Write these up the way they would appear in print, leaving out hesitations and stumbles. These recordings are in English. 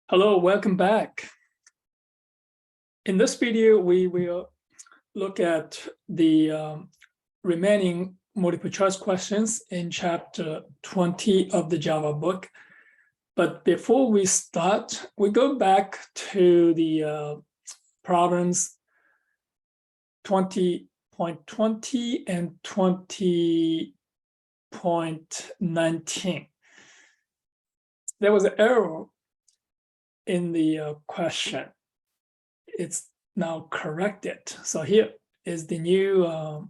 Hello, welcome back. In this video, we will look at the remaining multiple choice questions in chapter 20 of the Java book. But before we start, we go back to the problems 20.20 and 20.19. There was an error in the question. It's now corrected. So here is the new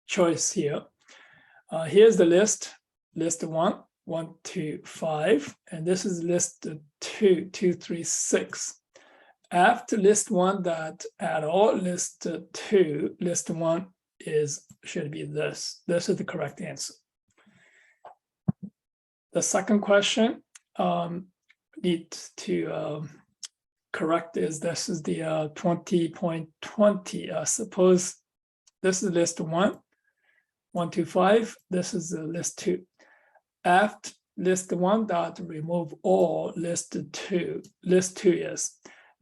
choice here. Here's the list 1, 1, 2, 5, and this is list 2, 2, 3, 6. After list 1 dot add all, list 2, list 1 should be this. This is the correct answer. The second question need to correct is this is the 20.20. Suppose this is list 1, 1 to 5. This is list 2. After list 1 dot remove all, list 2. List 2 is.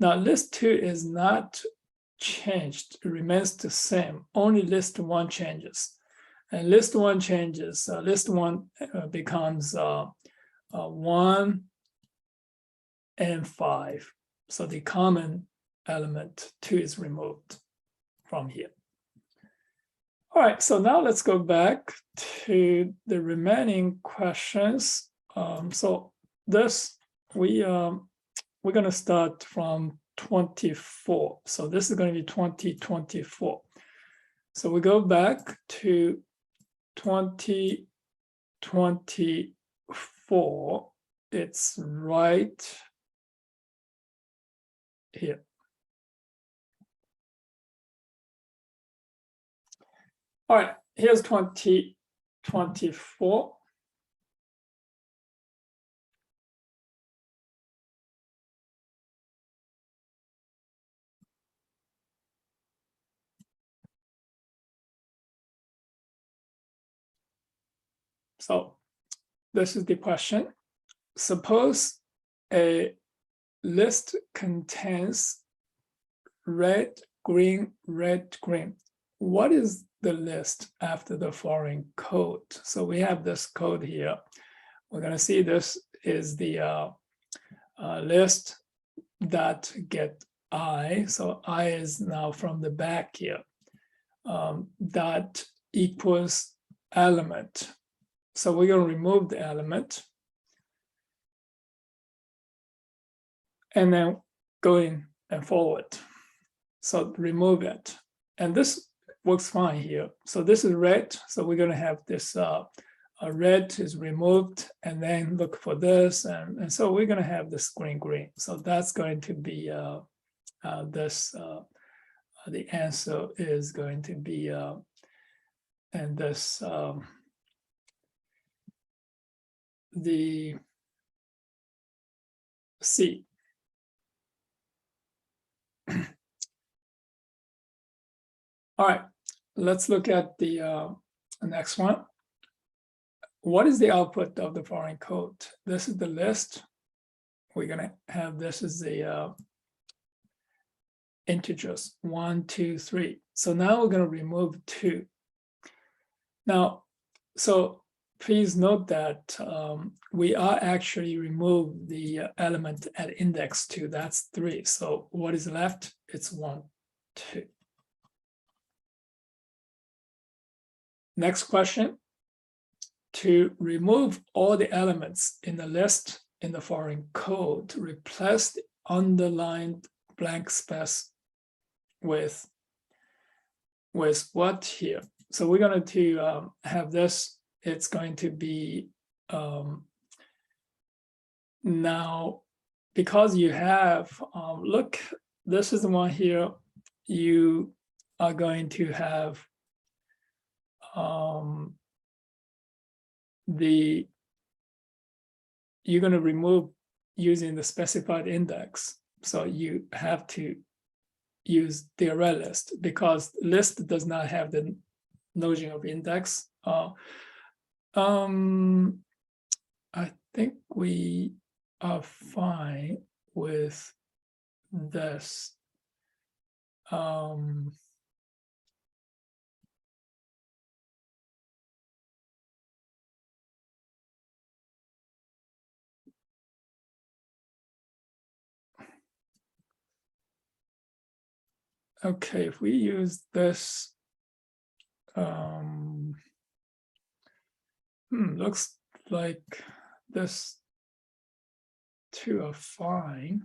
Now list 2 is not changed. It remains the same. Only list 1 changes. And list 1 changes. List 1 becomes 1 and 5. So the common element 2 is removed from here. All right, so now let's go back to the remaining questions. So this we're going to start from 24. So this is going to be 2024. So we go back to 2024. It's right here. All right, here's 2024. So this is the question. Suppose a list contains red, green, red, green. What is the list after the following code? So we have this code here. We're going to see this is the list that get I. So I is now from the back here. That equals element. So we're going to remove the element. And then going and forward. So remove it. And this works fine here. So this is red. So we're going to have this red is removed and then look for this. And so we're going to have this green, green. So that's going to be this. The answer is going to be, and this, the C. All right, let's look at the next one. What is the output of the following code? This is the list. We're going to have this is the integers 1, 2, 3. So now we're going to remove 2. Now, so please note that we are actually remove the element at index 2. That's 3. So what is left? It's 1, 2. Next question, to remove all the elements in the list in the following code, replace the underlined blank space with what here? So we're going to have this, it's going to be now, because you have, look, this is the one here, you are going to have you're going to remove using the specified index. So you have to use the Arraylist because list does not have the notion of index. I think we are fine. with this. Okay, if we use this, looks like this two are fine.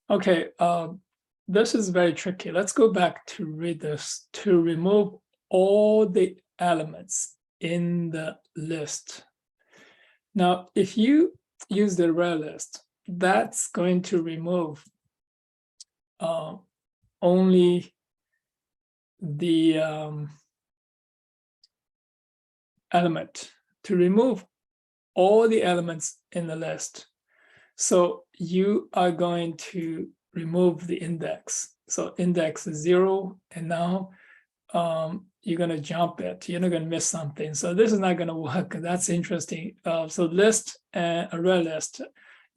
Okay, this is very tricky. Let's go back to read this. To remove all the elements in the list. Now, if you use the Arraylist, that's going to remove only the element. To remove all the elements in the list, so you are going to remove the index. So index is 0, and now you're going to jump it. You're not going to miss something. So this is not going to work. That's interesting. So list and Arraylist,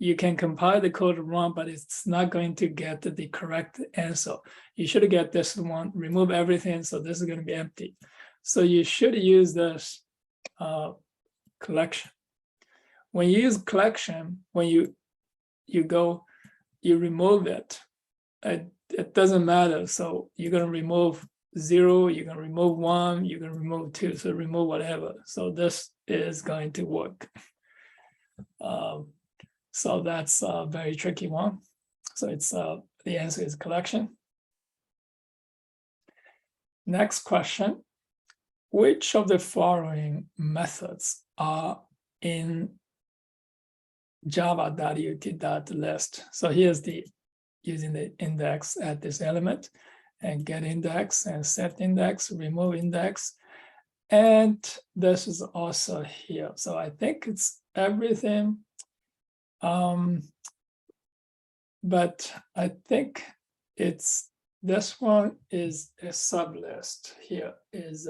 you can compile the code wrong, but it's not going to get the correct answer. You should get this one, remove everything. So this is going to be empty. So you should use this collection. When you use collection, when you remove it, it doesn't matter. So you're going to remove 0, you're going to remove 1, you're going to remove 2, so remove whatever. So this is going to work. So that's a very tricky one. So it's the answer is collection. Next question. Which of the following methods are in java.ut.list? So here's the using the index at this element, and get index and set index, remove index. And this is also here. So I think it's everything. But I think it's this one is a sublist. Here is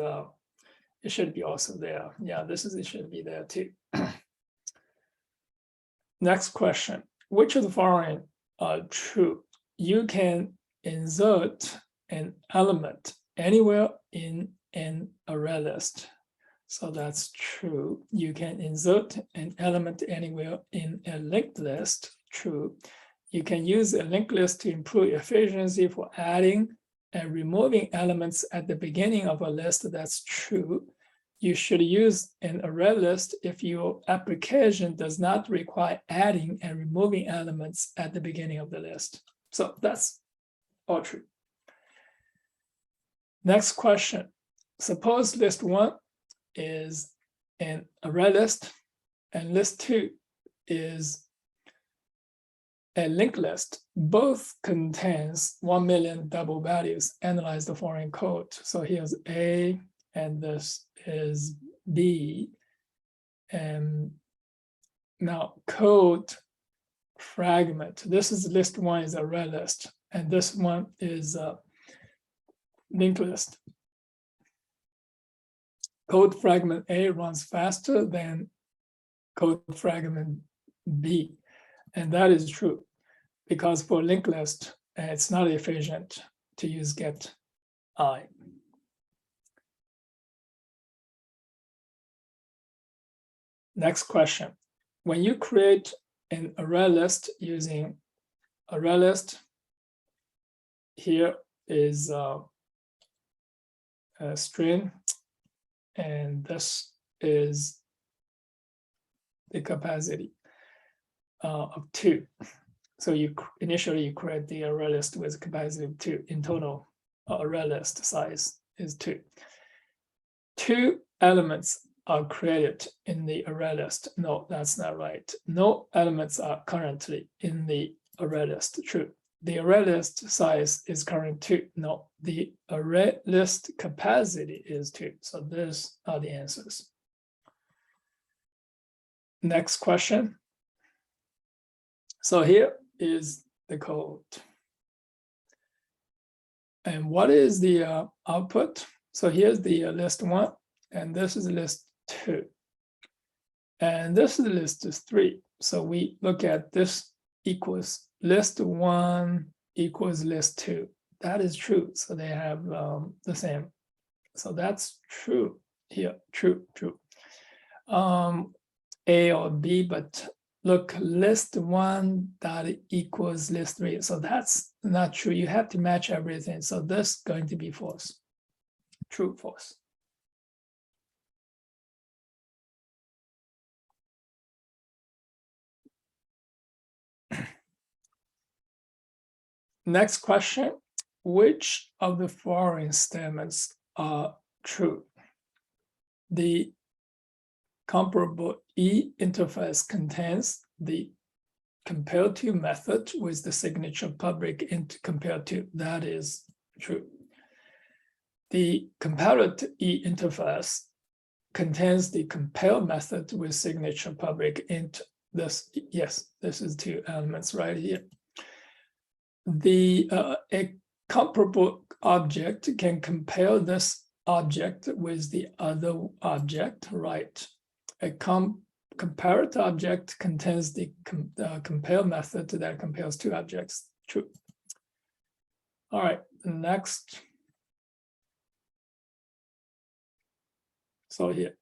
it should be also there. Yeah, it should be there too. Next question. Which of the following are true? You can insert an element anywhere in an array list. So that's true. You can insert an element anywhere in a linked list. True. You can use a linked list to improve efficiency for adding and removing elements at the beginning of a list. That's true. You should use an array list if your application does not require adding and removing elements at the beginning of the list. So that's all true. Next question. Suppose list 1 is an array list and list 2 is a linked list. Both contains 1 million double values. Analyze the following code. So here's A and this is B. And now code fragment. This is list 1 is array list, and this one is a linked list. Code fragment A runs faster than code fragment B. And that is true because for linked list, it's not efficient to use get I. Next question. When you create an array list using array list, here is a string, and this is the capacity of 2. So initially you create the array list with capacity of 2. In total, array list size is 2. 2 elements are created in the array list. No, that's not right. No elements are currently in the array list. True. The array list size is current 2. No, the array list capacity is 2. So these are the answers. Next question. So here is the code. And what is the output? So here's the list 1. and this is list 2. And this is list 3. So we look at this equals list 1 equals list 2. That is true. So they have the same. So that's true here. True. A or B, but look, list 1 dot equals list 3. So that's not true. You have to match everything. So this is going to be false. True, false. Next question, which of the following statements are true? The comparable E interface contains the compare to method with the signature public int compare to. That is true. The comparator E interface contains the compare method with signature public int. This, yes, this is 2 elements right here. A comparable object can compare this object with the other object, right? A comparator object contains the compare method that compares 2 objects. True. All right, next. So here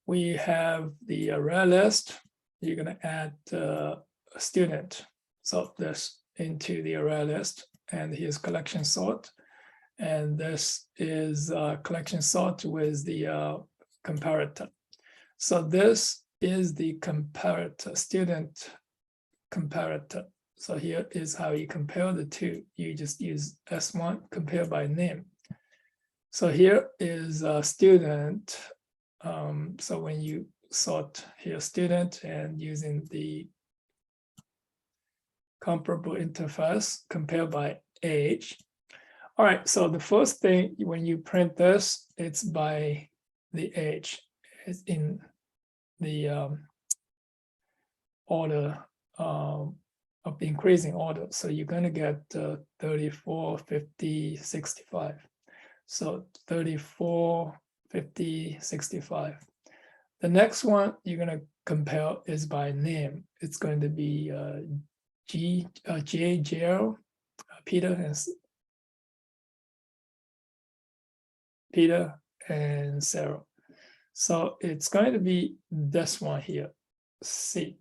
we have the array list. You're going to add a student. So this into the array list, and here's collection sort. And this is collection sort with the comparator. So this is the comparator, student comparator. So here is how you compare the 2. You just use S1, compare by name. So here is a student. So when you sort here student and using the comparable interface, compare by age. All right, so the first thing when you print this, it's by the age. It's in the order of increasing order. So you're going to get 34, 50, 65. So 34, 50, 65. The next one you're going to compare is by name. It's going to be J, Gerald, Peter and Sarah. So it's going to be this one here, C.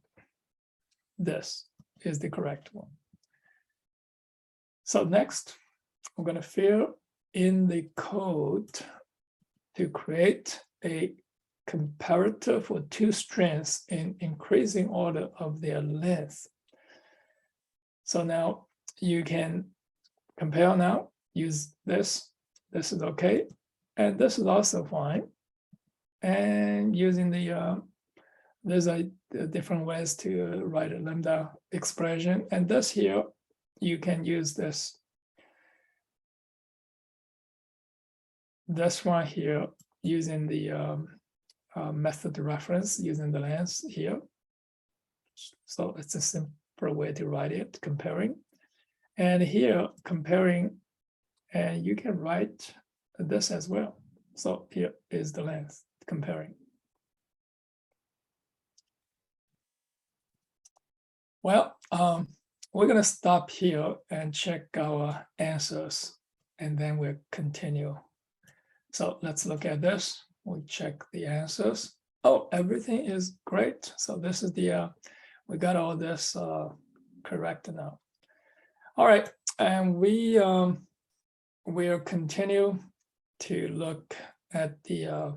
This is the correct one. So next, I'm going to fill in the code to create a comparator for 2 strings in increasing order of their length. So now you can compare now, use this. This is okay. And this is also fine. And using the, there's different ways to write a lambda expression. And this here, you can use this. This one here, using the method reference, using the length here. So it's a simple way to write it, comparing. And here, comparing, and you can write this as well. So here is the length, comparing. Well, we're going to stop here and check our answers, and then we'll continue. So let's look at this. We check the answers. Oh, everything is great. So this is the, we got all this correct now. All right, and we will continue to look at the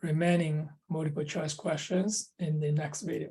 remaining multiple choice questions in the next video.